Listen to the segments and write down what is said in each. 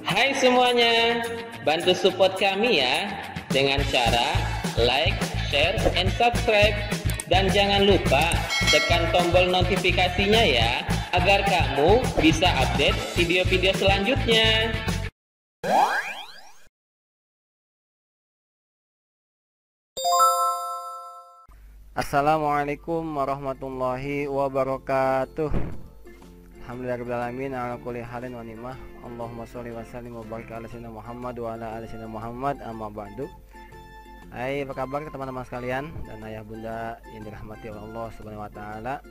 Hai semuanya, bantu support kami ya dengan cara like, share, and subscribe. Dan jangan lupa tekan tombol notifikasinya ya, agar kamu bisa update video-video selanjutnya. Assalamualaikum warahmatullahi wabarakatuh. Alhamdulillahirrahmanirrahim ala kulli halin wa ni'mah. Allahumma sholli wa sallim wa barik ala sayyidina Muhammad wa ala ali sayyidina Muhammad, amma ba'du. Hai, apa kabar teman-teman sekalian dan ayah bunda yang dirahmati oleh Allah Subhanahu wa taala.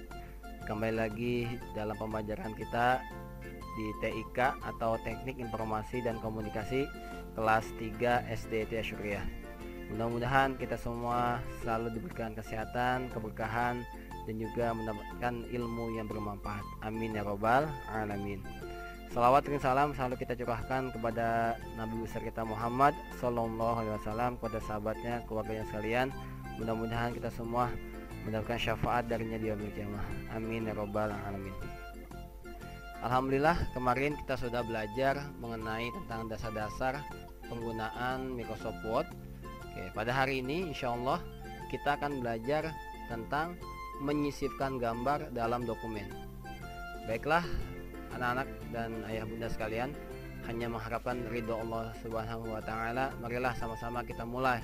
Kembali lagi dalam pembelajaran kita di TIK atau Teknik Informasi dan Komunikasi kelas 3 SD Syuriah. Mudah-mudahan kita semua selalu diberikan kesehatan, keberkahan, dan juga mendapatkan ilmu yang bermanfaat. Amin ya robbal alamin. Salawat dan salam selalu kita curahkan kepada Nabi besar kita Muhammad Sallallahu Alaihi Wasallam, kepada sahabatnya, keluarganya sekalian. Mudah-mudahan kita semua mendapatkan syafaat darinya di yaumil qiyamah. Amin ya robbal alamin. Alhamdulillah, kemarin kita sudah belajar mengenai tentang dasar-dasar penggunaan Microsoft Word. Oke, pada hari ini insya Allah kita akan belajar tentang menyisipkan gambar dalam dokumen. Baiklah anak-anak dan ayah bunda sekalian, hanya mengharapkan ridho Allah Subhanahu wa taala, marilah sama-sama kita mulai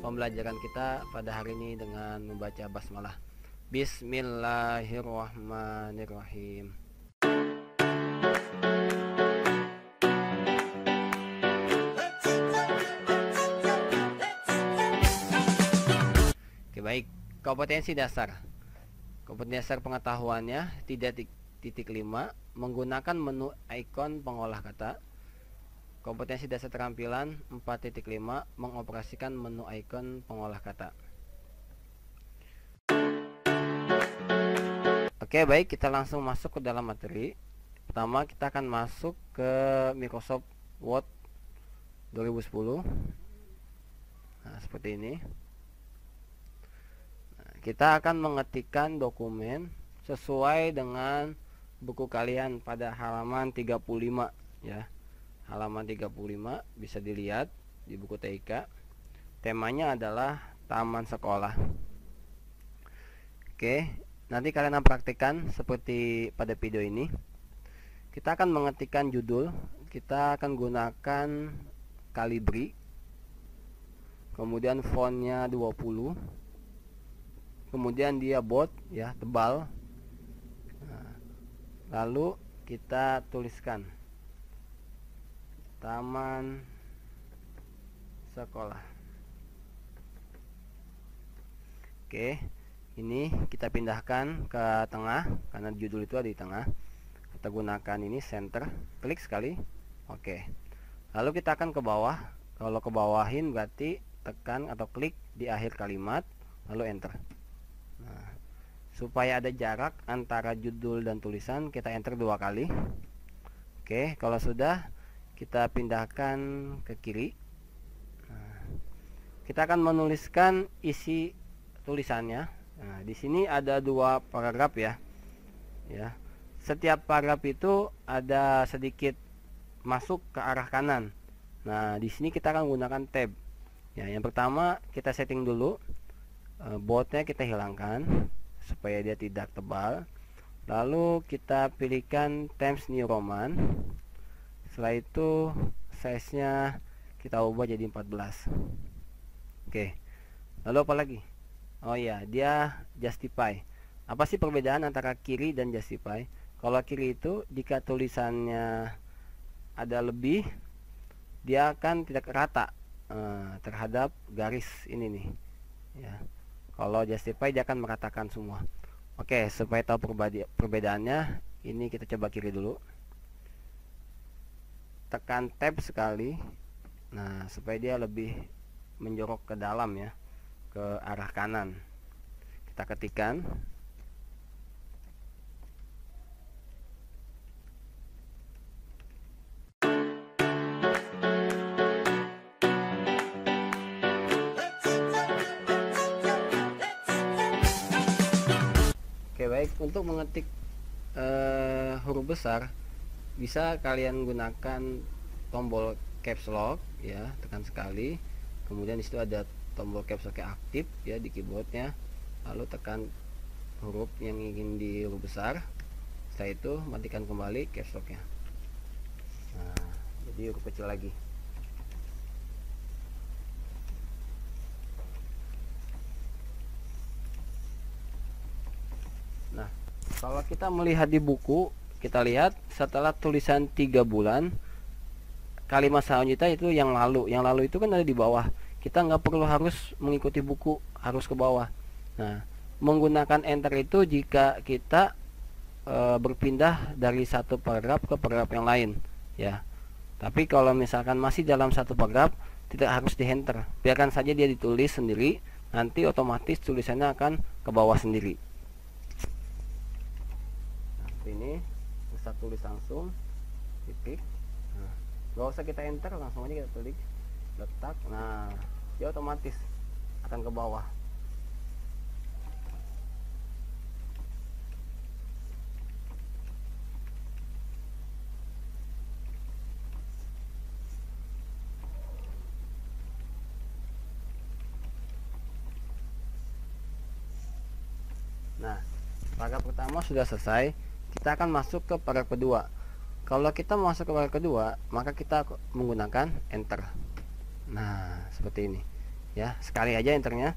pembelajaran kita pada hari ini dengan membaca basmalah. Bismillahirrahmanirrahim. Oke, baik. Kompetensi dasar. Kompetensi dasar pengetahuannya titik 5, menggunakan menu ikon pengolah kata. Kompetensi dasar terampilan 4.5, mengoperasikan menu ikon pengolah kata. Oke, baik, kita langsung masuk ke dalam materi. Pertama kita akan masuk ke Microsoft Word 2010. Nah, seperti ini. Kita akan mengetikkan dokumen sesuai dengan buku kalian pada halaman 35 ya. Halaman 35 bisa dilihat di buku TIK. Temanya adalah taman sekolah. Oke, nanti kalian akan praktikkan seperti pada video ini. Kita akan mengetikkan judul, kita akan gunakan Calibri. Kemudian fontnya 20. Kemudian dia bold ya, tebal. Nah, lalu kita tuliskan taman sekolah. Oke, ini kita pindahkan ke tengah karena judul itu ada di tengah. Kita gunakan ini center, klik sekali. Oke, lalu kita akan ke bawah. Kalau ke bawahin berarti tekan atau klik di akhir kalimat lalu enter. Nah, supaya ada jarak antara judul dan tulisan, kita enter 2 kali. Oke, kalau sudah, kita pindahkan ke kiri. Nah, kita akan menuliskan isi tulisannya. Nah, di sini ada 2 paragraf ya. Ya, setiap paragraf itu ada sedikit masuk ke arah kanan. Nah, di sini kita akan gunakan tab. Ya, yang pertama kita setting dulu. Boldnya kita hilangkan supaya dia tidak tebal. Lalu kita pilihkan Times New Roman. Setelah itu size nya kita ubah jadi 14. Oke, lalu apa lagi? Oh ya, dia justify. Apa sih perbedaan antara kiri dan justify? Kalau kiri itu jika tulisannya ada lebih, dia akan tidak rata terhadap garis ini nih ya. Kalau justify dia akan meratakan semua. Oke, supaya tahu perbedaannya, ini kita coba kiri dulu. Tekan tab sekali. Nah, supaya dia lebih menjorok ke dalam ya, ke arah kanan. Kita ketikkan. Oke, baik, untuk mengetik huruf besar bisa kalian gunakan tombol caps lock ya, tekan sekali, kemudian disitu ada tombol caps lock yang aktif ya di keyboardnya, lalu tekan huruf yang ingin di huruf besar. Setelah itu matikan kembali caps locknya. Nah, jadi huruf kecil lagi. Nah, kalau kita melihat di buku, kita lihat setelah tulisan 3 bulan, kalimat selanjutnya itu yang lalu. Yang lalu itu kan ada di bawah. Kita nggak perlu harus mengikuti buku, harus ke bawah. Nah, menggunakan enter itu jika kita berpindah dari satu paragraf ke paragraf yang lain ya. Tapi kalau misalkan masih dalam satu paragraf, tidak harus di enter, biarkan saja dia ditulis sendiri, nanti otomatis tulisannya akan ke bawah sendiri. Nah, ini bisa tulis langsung, titik. Nah, gak usah kita enter, langsung aja kita klik, letak. Nah, dia otomatis akan ke bawah. Nah, paragraf pertama sudah selesai. Kita akan masuk ke paragraf kedua. Kalau kita masuk ke paragraf kedua, maka kita menggunakan enter. Nah, seperti ini ya, sekali aja enternya.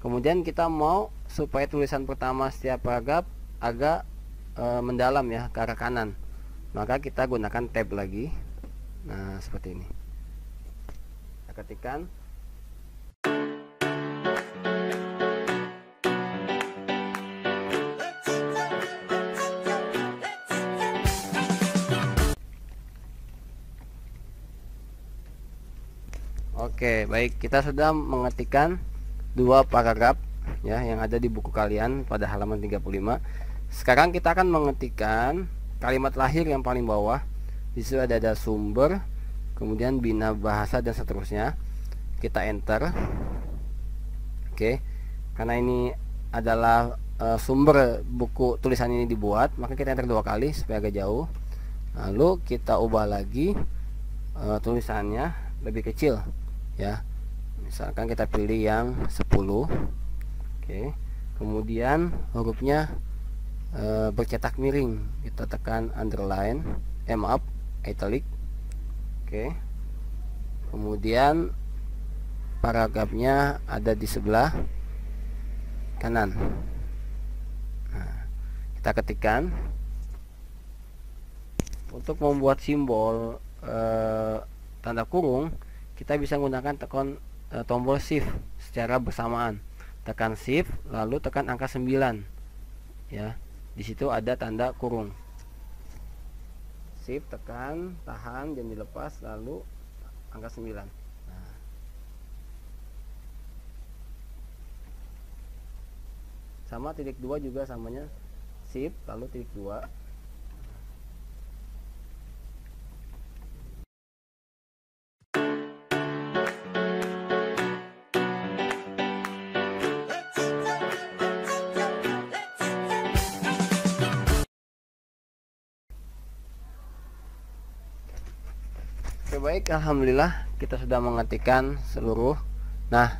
Kemudian kita mau supaya tulisan pertama setiap paragraf agak mendalam ya, ke arah kanan, maka kita gunakan tab lagi. Nah, seperti ini. Kita ketikkan Oke, baik, kita sudah mengetikkan 2 paragraf ya yang ada di buku kalian pada halaman 35. Sekarang kita akan mengetikkan kalimat lahir yang paling bawah. Di situ ada sumber, kemudian bina bahasa dan seterusnya. Kita enter. Oke. Karena ini adalah sumber buku tulisan ini dibuat, maka kita enter 2 kali supaya agak jauh. Lalu kita ubah lagi tulisannya lebih kecil ya, misalkan kita pilih yang 10. Oke, kemudian hurufnya bercetak miring, kita tekan underline, italic. Oke, kemudian paragrafnya ada di sebelah kanan. Nah, kita ketikkan. Untuk membuat simbol tanda kurung, kita bisa menggunakan tombol shift secara bersamaan. Tekan shift lalu tekan angka 9 ya. Di situ ada tanda kurung. Shift tekan, tahan, jangan dilepas, lalu angka 9. Nah. Sama titik 2 juga samanya, shift lalu titik 2. Oke, baik, alhamdulillah kita sudah mengetikkan seluruh. Nah,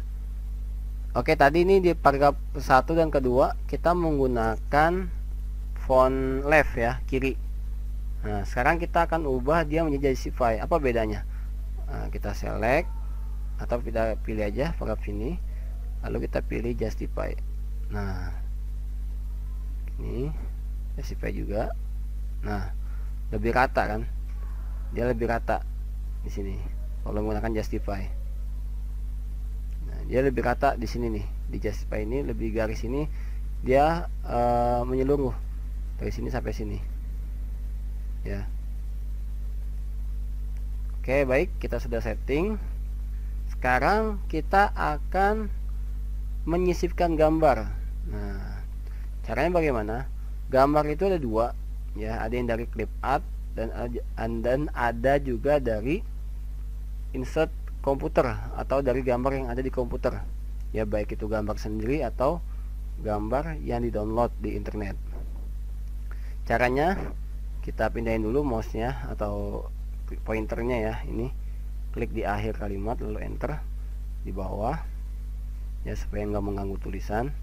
oke, tadi ini di paragraf 1 dan kedua kita menggunakan font left ya, kiri. Nah, sekarang kita akan ubah dia menjadi justify. Apa bedanya? Nah, kita select atau kita pilih aja paragraf ini, lalu kita pilih justify. Nah, ini justify juga. Nah, lebih rata kan? Dia lebih rata di sini kalau menggunakan justify. Nah, dia lebih rata di sini nih, di justify ini lebih garis ini, dia menyeluruh dari sini sampai sini ya. Oke, baik, kita sudah setting. Sekarang kita akan menyisipkan gambar. Nah, caranya bagaimana? Gambar itu ada 2 ya, ada yang dari clip art dan ada juga dari insert komputer atau dari gambar yang ada di komputer ya, baik itu gambar sendiri atau gambar yang di download di internet. Caranya kita pindahin dulu mouse-nya atau pointernya ya. Ini klik di akhir kalimat lalu enter di bawah ya, supaya nggak mengganggu tulisan.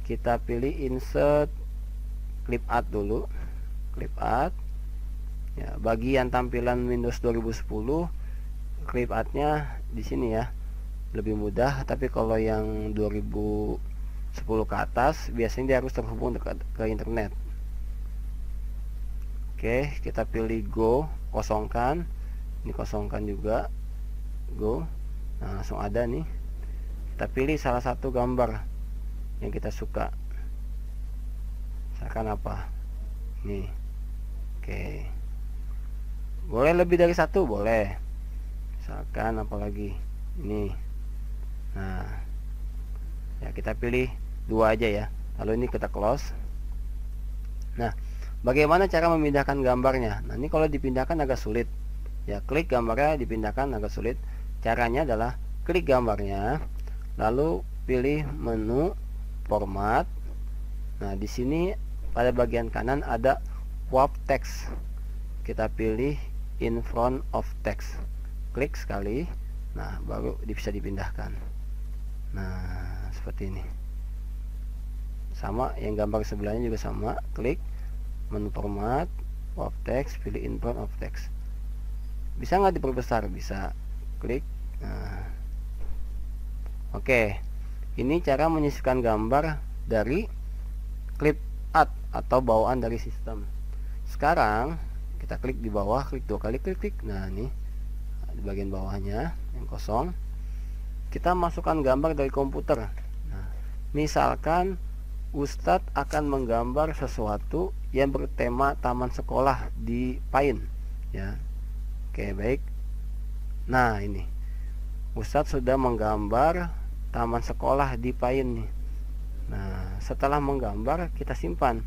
Kita pilih insert clip art dulu, clip art ya. Bagian tampilan Windows 2010 clip artnya di sini ya, lebih mudah. Tapi kalau yang 2010 ke atas biasanya dia harus terhubung ke internet. Oke, kita pilih go, kosongkan. Ini kosongkan juga, go. Nah, langsung ada nih. Kita pilih salah satu gambar yang kita suka. Misalkan apa? Nih. Oke. Boleh lebih dari satu, boleh. Misalkan apa lagi? Ini. Nah, ya kita pilih 2 aja ya. Lalu ini kita close. Nah, bagaimana cara memindahkan gambarnya? Nah, ini kalau dipindahkan agak sulit. Ya, klik gambarnya dipindahkan agak sulit. Caranya adalah klik gambarnya, lalu pilih menu format. Nah, di sini pada bagian kanan ada warp text. Kita pilih in front of text. Klik sekali. Nah, baru bisa dipindahkan. Nah, seperti ini. Sama, yang gambar sebelahnya juga sama. Klik menu format, warp text, pilih in front of text. Bisa nggak diperbesar? Bisa. Klik. Nah, oke. Ini cara menyisipkan gambar dari clip art atau bawaan dari sistem. Sekarang kita klik di bawah, klik 2 kali, klik. Nah, ini di bagian bawahnya yang kosong. Kita masukkan gambar dari komputer. Nah, misalkan Ustadz akan menggambar sesuatu yang bertema taman sekolah di Paint ya. Oke, baik. Nah, ini Ustadz sudah menggambar taman sekolah di Paint nih. Nah, setelah menggambar kita simpan.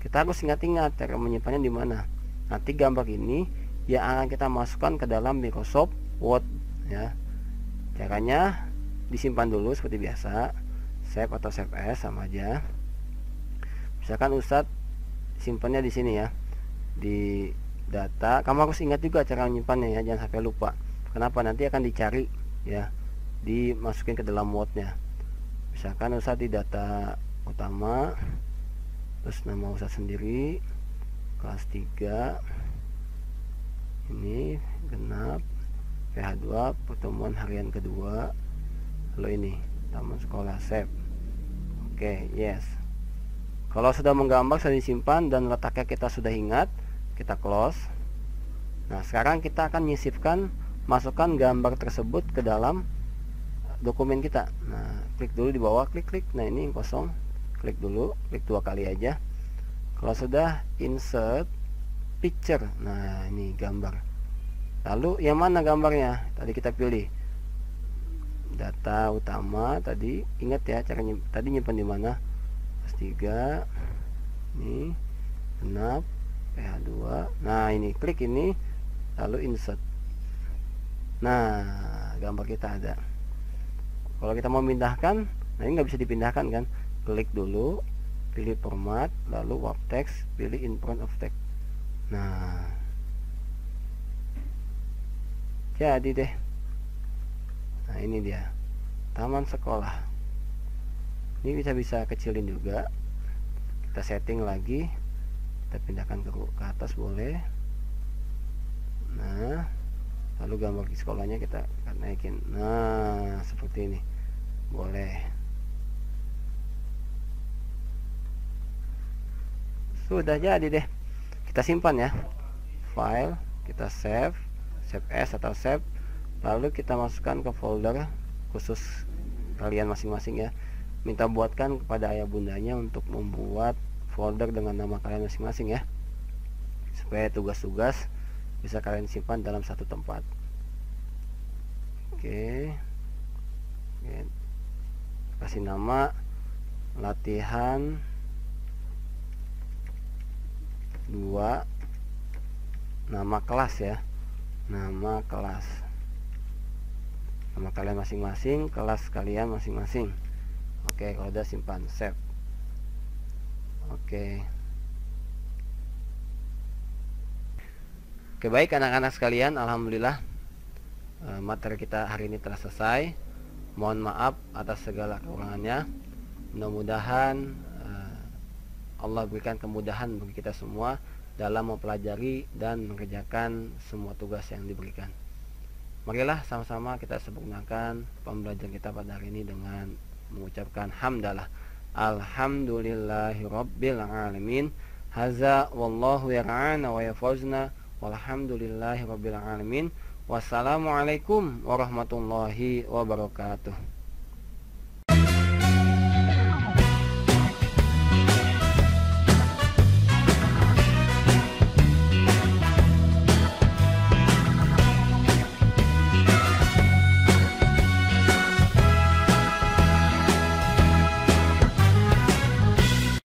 Kita harus ingat-ingat cara menyimpannya di mana. Nanti gambar ini yang akan kita masukkan ke dalam Microsoft Word ya. Caranya disimpan dulu seperti biasa. Save atau save as sama aja. Misalkan Ustadz simpannya di sini ya, di data. Kamu harus ingat juga cara menyimpannya ya, jangan sampai lupa. Kenapa? Nanti akan dicari ya, dimasukin ke dalam Word-nya. Misalkan Ustadz di data utama, terus nama Ustadz sendiri, kelas 3, ini genap, PH2, pertemuan harian kedua, lalu ini taman sekolah, save. Oke, yes. Kalau sudah menggambar, sudah disimpan dan letaknya kita sudah ingat, kita close. Nah, sekarang kita akan menyisipkan, masukkan gambar tersebut ke dalam dokumen kita. Nah, klik dulu di bawah, klik. Nah, ini yang kosong, klik dulu, klik 2 kali aja. Kalau sudah, insert picture. Nah, ini gambar. Lalu yang mana gambarnya? Tadi kita pilih data utama tadi. Ingat ya caranya, tadi nyimpan di mana? S3 ini genap PH2. Nah, ini klik ini lalu insert. Nah, gambar kita ada. Kalau kita mau pindahkan, nah ini nggak bisa dipindahkan kan? Klik dulu, pilih format, lalu warp text, pilih in front of text. Nah, jadi deh. Nah, ini dia taman sekolah. Ini bisa kecilin juga. Kita setting lagi, kita pindahkan ke atas boleh. Nah, lalu gambar di sekolahnya kita naikin. Nah, seperti ini boleh. Sudah jadi deh. Kita simpan ya, file, kita save as atau save, lalu kita masukkan ke folder khusus kalian masing-masing ya. Minta buatkan kepada ayah bundanya untuk membuat folder dengan nama kalian masing-masing ya, supaya tugas-tugas bisa kalian simpan dalam satu tempat. Oke. Kasih nama latihan 2, nama kelas ya, nama kelas, nama kalian masing-masing, kelas kalian masing-masing. Oke, kalau udah simpan, save. Oke. Oke, baik anak-anak sekalian, alhamdulillah materi kita hari ini telah selesai. Mohon maaf atas segala kekurangannya. Mudah-mudahan Allah berikan kemudahan bagi kita semua dalam mempelajari dan mengerjakan semua tugas yang diberikan. Marilah sama-sama kita sempurnakan pembelajaran kita pada hari ini dengan mengucapkan hamdalah. Alhamdulillahirabbil alamin. Haza wallahu yar'ana wa yafuzna walhamdulillahirabbil alamin. Wassalamualaikum warahmatullahi wabarakatuh.